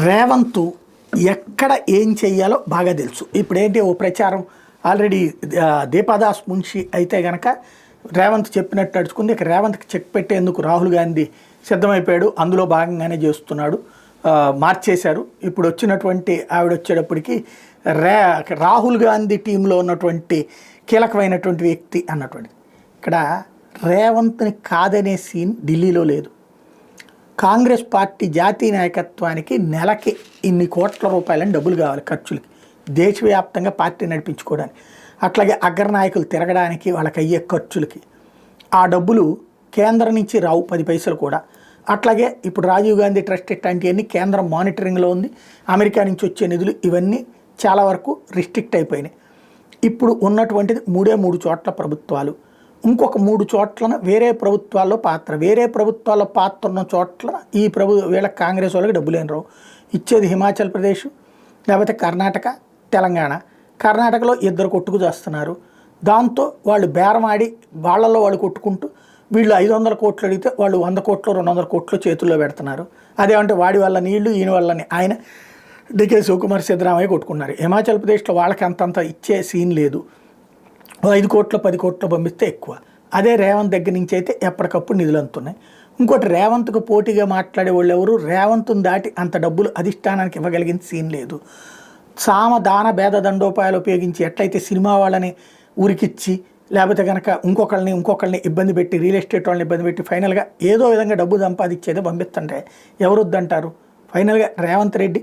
రేవంత్ ఎక్కడ ఏం చెయ్యాలో బాగా తెలుసు. ఇప్పుడేంటి ఓ ప్రచారం ఆల్రెడీ దీపాదాస్ మున్షి అయితే గనక రేవంత్ చెప్పినట్టు నడుచుకుంది. ఇక రేవంత్కి చెక్ పెట్టేందుకు రాహుల్ గాంధీ సిద్ధమైపోయాడు. అందులో భాగంగానే చేస్తున్నాడు. మార్చేశారు. ఇప్పుడు వచ్చినటువంటి ఆవిడ వచ్చేటప్పటికి రాహుల్ గాంధీ టీంలో ఉన్నటువంటి కీలకమైనటువంటి వ్యక్తి అన్నటువంటిది. ఇక్కడ రేవంత్ని కాదనే సీన్ ఢిల్లీలో లేదు. కాంగ్రెస్ పార్టీ జాతీయ నాయకత్వానికి నెలకి ఇన్ని కోట్ల రూపాయలని డబ్బులు కావాలి ఖర్చులకి, దేశవ్యాప్తంగా పార్టీ నడిపించుకోవడానికి, అట్లాగే అగ్రనాయకులు తిరగడానికి వాళ్ళకి అయ్యే ఖర్చులకి ఆ డబ్బులు కేంద్రం నుంచి రావు 10 పైసలు కూడా. అట్లాగే ఇప్పుడు రాజీవ్ గాంధీ ట్రస్ట్ ఇట్లాంటివన్నీ కేంద్రం మానిటరింగ్లో ఉంది. అమెరికా నుంచి వచ్చే నిధులు ఇవన్నీ చాలా వరకు రిస్ట్రిక్ట్ అయిపోయినాయి. ఇప్పుడు ఉన్నటువంటిది 3 చోట్ల ప్రభుత్వాలు, ఇంకొక 3 చోట్లన వేరే ప్రభుత్వాల్లో పాత్ర. వేరే ప్రభుత్వాల్లో పాత్ర ఉన్న చోట్ల ఈ వీళ్ళకి కాంగ్రెస్ వాళ్ళకి డబ్బులేని రావు. ఇచ్చేది హిమాచల్ ప్రదేశ్, లేకపోతే కర్ణాటక, తెలంగాణ. కర్ణాటకలో 2 కొట్టుకు చేస్తున్నారు. దాంతో వాళ్ళు బేరమాడి వాళ్ళల్లో వాళ్ళు కొట్టుకుంటూ వీళ్ళు 500 కోట్లు అడిగితే వాళ్ళు 100 కోట్లు 200 కోట్లు చేతుల్లో పెడుతున్నారు. అదేమంటే వాడి వల్ల నీళ్లు ఈయన వల్లని ఆయన డికే శివకుమార్ సిద్ధరామయ్య కొట్టుకున్నారు. హిమాచల్ ప్రదేశ్లో వాళ్ళకి అంతంత ఇచ్చే సీన్ లేదు. 5 కోట్లు 10 కోట్లు పంపిస్తే ఎక్కువ. అదే రేవంత్ దగ్గర నుంచి అయితే ఎప్పటికప్పుడు నిధులు అందుతున్నాయి. ఇంకోటి రేవంత్కు పోటీగా మాట్లాడే వాళ్ళు ఎవరు రేవంత్ను దాటి అంత డబ్బులు అధిష్టానానికి ఇవ్వగలిగిన సీన్ లేదు. దాన భేద దండోపాయాలు ఉపయోగించి ఎట్లయితే సినిమా వాళ్ళని ఉరికిచ్చి లేకపోతే కనుక ఇంకొకళ్ళని ఇబ్బంది పెట్టి, రియల్ ఎస్టేట్ వాళ్ళని ఇబ్బంది పెట్టి ఫైనల్గా ఏదో విధంగా డబ్బు సంపాదించేదో పంపిస్తుంటే ఎవరు వద్దంటారు? ఫైనల్గా రేవంత్ రెడ్డి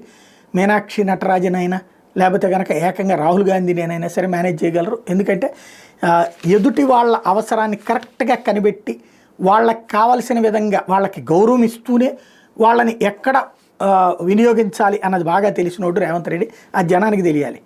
మీనాక్షి నటరాజన్ అయినా లేకపోతే కనుక ఏకంగా రాహుల్ గాంధీనేనైనా సరే మేనేజ్ చేయగలరు. ఎందుకంటే ఎదుటి వాళ్ళ అవసరాన్ని కరెక్ట్గా కనిపెట్టి వాళ్ళకి కావలసిన విధంగా వాళ్ళకి గౌరవం ఇస్తూనే వాళ్ళని ఎక్కడ వినియోగించాలి అన్నది బాగా తెలిసినోడు రేవంత్ రెడ్డి. ఆ జనానికి తెలియాలి.